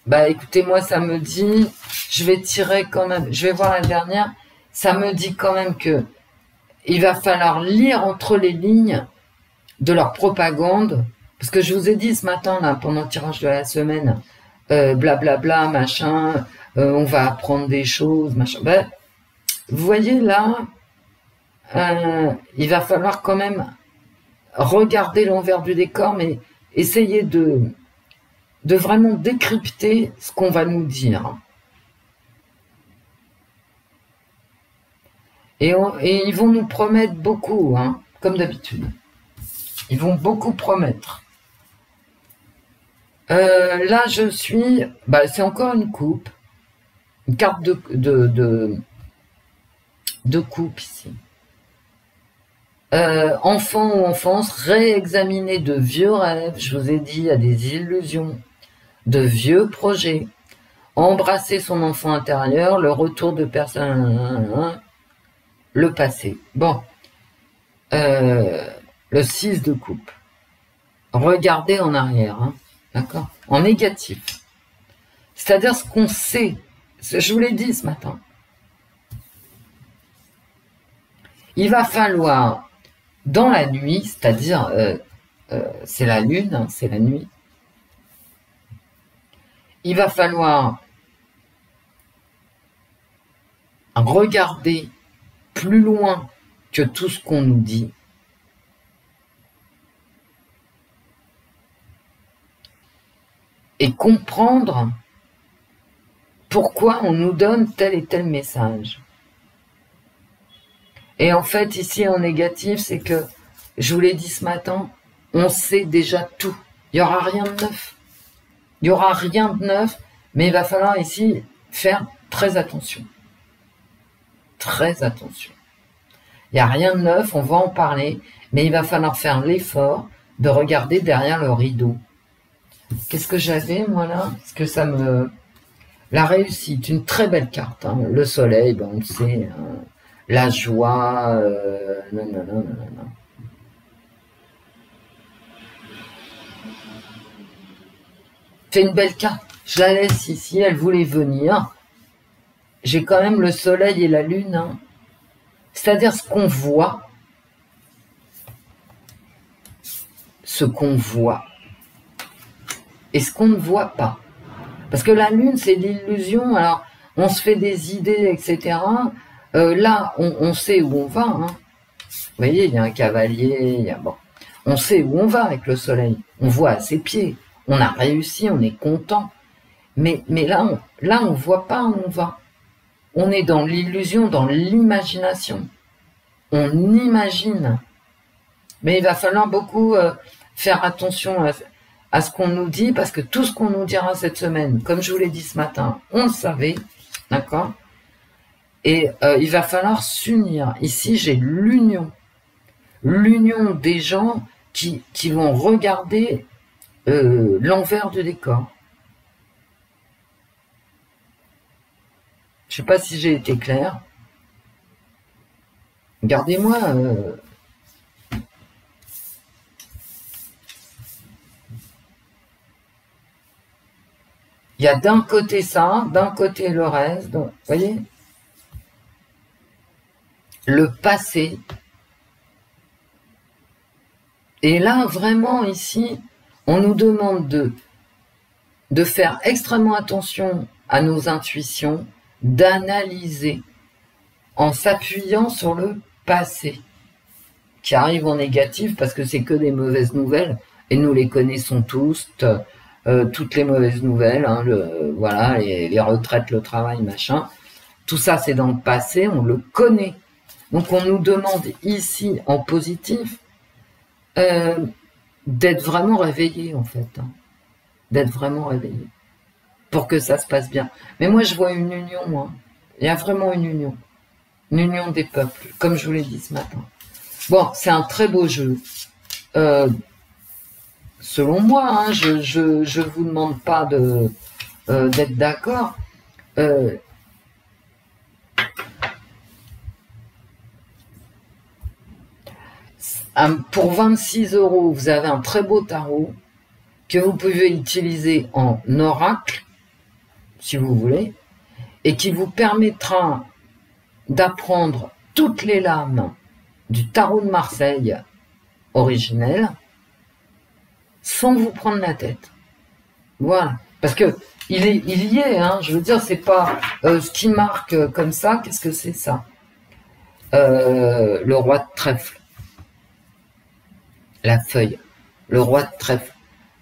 Bah écoutez, moi ça me dit, je vais tirer quand même, je vais voir la dernière, ça me dit quand même que il va falloir lire entre les lignes de leur propagande, parce que je vous ai dit ce matin, là, pendant le tirage de la semaine, blablabla, machin, on va apprendre des choses, machin. Ben, vous voyez là, il va falloir quand même regarder l'envers du décor, mais essayer de vraiment décrypter ce qu'on va nous dire. Et ils vont nous promettre beaucoup, hein, comme d'habitude. Ils vont beaucoup promettre. Là, je suis... Bah, c'est encore une coupe. Une carte de coupe ici. Enfant ou enfance, réexaminer de vieux rêves, je vous ai dit, il y a des illusions, de vieux projets. Embrasser son enfant intérieur, le retour de personne... Le passé. Bon. Le 6 de coupe. Regardez en arrière. Hein, d'accord? En négatif. C'est-à-dire ce qu'on sait. Je vous l'ai dit ce matin. Il va falloir, dans la nuit, c'est-à-dire, c'est la lune, hein, c'est la nuit. Il va falloir regarder plus loin que tout ce qu'on nous dit. Et comprendre pourquoi on nous donne tel et tel message. Et en fait, ici, en négatif, c'est que, je vous l'ai dit ce matin, on sait déjà tout. Il n'y aura rien de neuf. Il n'y aura rien de neuf, mais il va falloir ici faire très attention. Très attention. Il n'y a rien de neuf, on va en parler, mais il va falloir faire l'effort de regarder derrière le rideau. Qu'est-ce que j'avais, moi, là? Parce que ça me... La réussite, une très belle carte. Hein. Le soleil, ben, on le sait. Hein. La joie... non. C'est une belle carte. Je la laisse ici, elle voulait venir. J'ai quand même le soleil et la lune. Hein. C'est-à-dire ce qu'on voit. Ce qu'on voit. Et ce qu'on ne voit pas. Parce que la lune, c'est l'illusion. Alors, on se fait des idées, etc. Là, on sait où on va. Hein. Vous voyez, il y a un cavalier. Il y a... bon. On sait où on va avec le soleil. On voit à ses pieds. On a réussi, on est content. Mais là, on ne voit pas où on va. On est dans l'illusion, dans l'imagination. On imagine. Mais il va falloir beaucoup faire attention à ce qu'on nous dit, parce que tout ce qu'on nous dira cette semaine, comme je vous l'ai dit ce matin, on le savait, d'accord? Et il va falloir s'unir. Ici, j'ai l'union. L'union des gens qui vont regarder l'envers du décor. Je sais pas si j'ai été clair. Regardez-moi. Il y a d'un côté ça, d'un côté le reste. Donc, vous voyez? Le passé. Et là, vraiment, ici, on nous demande de faire extrêmement attention à nos intuitions, d'analyser en s'appuyant sur le passé, qui arrive en négatif parce que c'est que des mauvaises nouvelles, et nous les connaissons tous, toutes les mauvaises nouvelles, hein, voilà, les retraites, le travail, machin, tout ça c'est dans le passé, on le connaît. Donc on nous demande ici, en positif, d'être vraiment réveillé en fait, hein, d'être vraiment réveillé, pour que ça se passe bien. Mais moi je vois une union, hein. Il y a vraiment une union des peuples, comme je vous l'ai dit ce matin. Bon, c'est un très beau jeu. Selon moi, hein, je vous demande pas d'être d'accord. Pour 26 €, vous avez un très beau tarot que vous pouvez utiliser en oracle, si vous voulez, et qui vous permettra d'apprendre toutes les lames du tarot de Marseille originel sans vous prendre la tête. Voilà. Parce que il y est, hein, je veux dire, c'est pas ce qui marque comme ça, qu'est-ce que c'est ça? Le roi de trèfle. La feuille. Le roi de trèfle.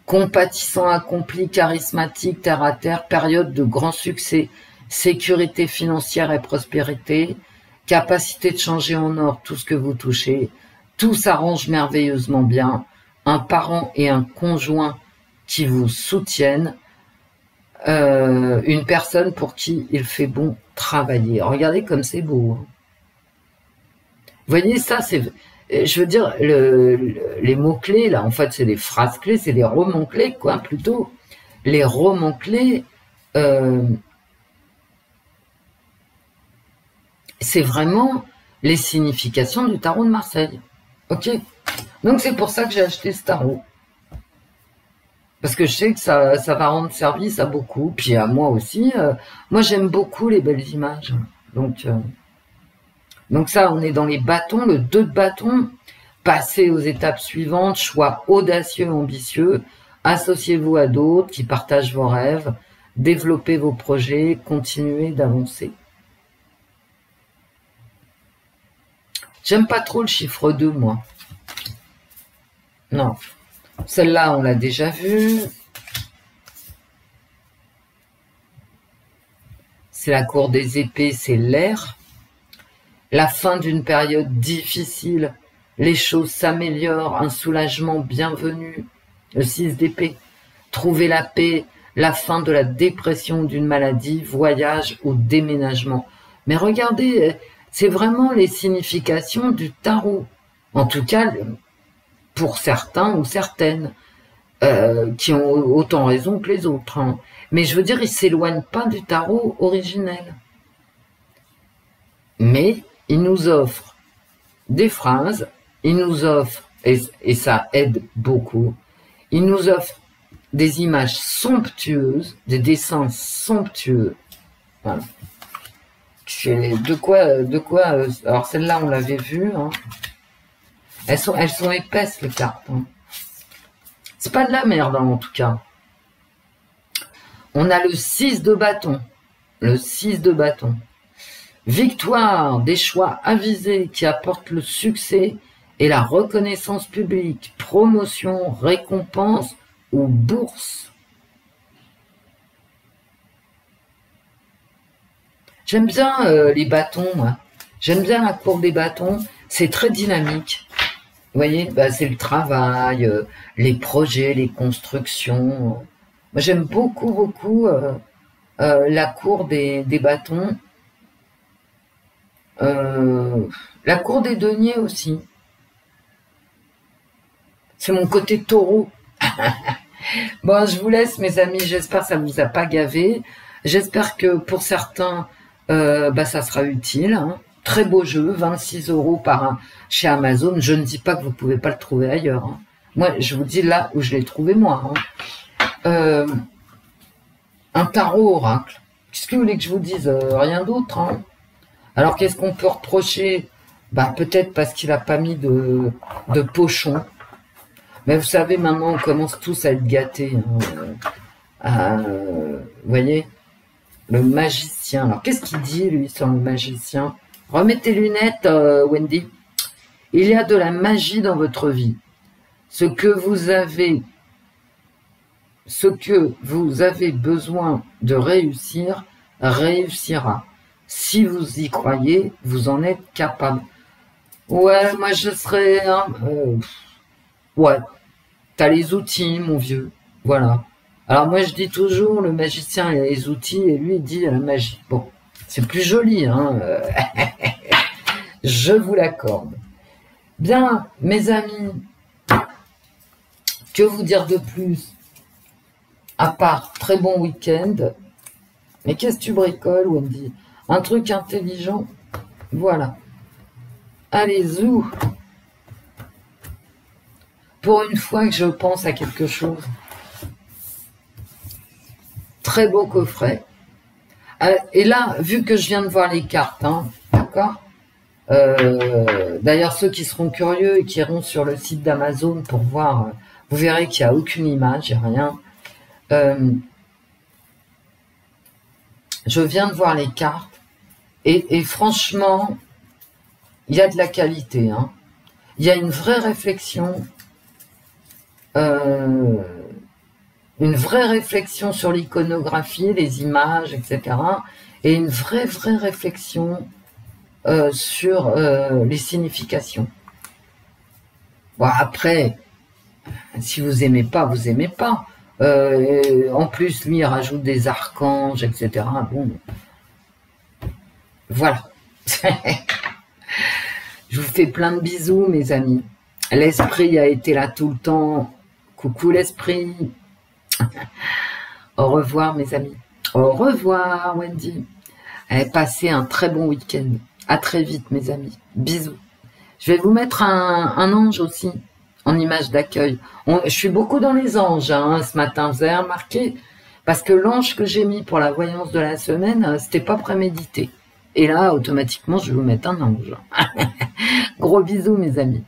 Compatissant, accompli, charismatique, terre à terre, période de grand succès, sécurité financière et prospérité, capacité de changer en or tout ce que vous touchez, tout s'arrange merveilleusement bien, un parent et un conjoint qui vous soutiennent, une personne pour qui il fait bon travailler. Regardez comme c'est beau. Hein. Vous voyez, ça, c'est... Je veux dire, les mots-clés, là, en fait, c'est des phrases-clés, c'est des romans-clés, quoi, plutôt. Les romans-clés, c'est vraiment les significations du tarot de Marseille. Ok? Donc, c'est pour ça que j'ai acheté ce tarot. Parce que je sais que ça va rendre service à beaucoup, puis à moi aussi. Moi, j'aime beaucoup les belles images. Donc ça, on est dans les bâtons, le 2 de bâton. Passez aux étapes suivantes, choix audacieux, ambitieux. Associez-vous à d'autres qui partagent vos rêves. Développez vos projets, continuez d'avancer. J'aime pas trop le chiffre 2, moi. Non. Celle-là, on l'a déjà vue. C'est la cour des épées, c'est l'air. La fin d'une période difficile. Les choses s'améliorent, un soulagement bienvenu. Le 6 d'épée. Trouver la paix, la fin de la dépression d'une maladie, voyage ou déménagement. Mais regardez, c'est vraiment les significations du tarot. En tout cas, pour certains ou certaines, qui ont autant raison que les autres. Hein. Mais je veux dire, ils ne s'éloignent pas du tarot originel. Mais ils nous offrent des phrases, ils nous offrent, et ça aide beaucoup, ils nous offrent des images somptueuses, des dessins somptueux. Voilà. De quoi alors celle-là, on l'avait vue. Hein. Elles sont épaisses, les cartes. Hein. C'est pas de la merde, hein, en tout cas. On a le 6 de bâton. Le 6 de bâton. Victoire, des choix avisés qui apportent le succès et la reconnaissance publique, promotion, récompense ou bourse. J'aime bien les bâtons, moi. J'aime bien la cour des bâtons. C'est très dynamique. Vous voyez, bah, c'est le travail, les projets, les constructions. Moi, j'aime beaucoup la cour des bâtons. La cour des deniers aussi. C'est mon côté taureau. Bon, je vous laisse, mes amis. J'espère que ça vous a pas gavé. J'espère que pour certains, bah, ça sera utile. Hein. Très beau jeu, 26 € chez Amazon. Je ne dis pas que vous pouvez pas le trouver ailleurs. Hein. Moi, je vous dis là où je l'ai trouvé moi. Hein. Un tarot oracle. Qu'est-ce que vous voulez que je vous dise? Rien d'autre. Hein. Alors, qu'est-ce qu'on peut reprocher? Bah, peut-être parce qu'il n'a pas mis de pochon. Mais vous savez, maintenant, on commence tous à être gâtés. Hein. Vous voyez, le magicien. Alors, qu'est-ce qu'il dit, lui, sur le magicien? Remets tes lunettes, Wendy. Il y a de la magie dans votre vie. Ce que vous avez besoin de réussir, réussira. Si vous y croyez, vous en êtes capable. Ouais, moi je serais... ouais, t'as les outils, mon vieux. Voilà. Alors moi je dis toujours, le magicien il a les outils et lui il dit la magie. Bon, c'est plus joli, hein. Je vous l'accorde. Bien, mes amis, que vous dire de plus? À part très bon week-end. Mais qu'est-ce que tu bricoles, Wendy? Un truc intelligent. Voilà. Allez, zou. Pour une fois que je pense à quelque chose. Très beau coffret. Et là, vu que je viens de voir les cartes, hein, d'accord? D'ailleurs, ceux qui seront curieux et qui iront sur le site d'Amazon pour voir, vous verrez qu'il n'y a aucune image, il n'y a rien. Je viens de voir les cartes et franchement, il y a de la qualité. Hein. Il y a une vraie réflexion, sur l'iconographie, les images, etc. Et une vraie réflexion sur les significations. Bon, après, si vous aimez pas, vous aimez pas. En plus, lui, il rajoute des archanges, etc. Bon, voilà. Je vous fais plein de bisous, mes amis. L'esprit a été là tout le temps. Coucou l'esprit. Au revoir, mes amis. Au revoir, Wendy. Passez un très bon week-end. À très vite, mes amis. Bisous. Je vais vous mettre un ange aussi. En image d'accueil. Je suis beaucoup dans les anges hein, ce matin, vous avez remarqué? Parce que l'ange que j'ai mis pour la voyance de la semaine, c'était pas prémédité. Et là, automatiquement, je vais vous mettre un ange. Gros bisous, mes amis.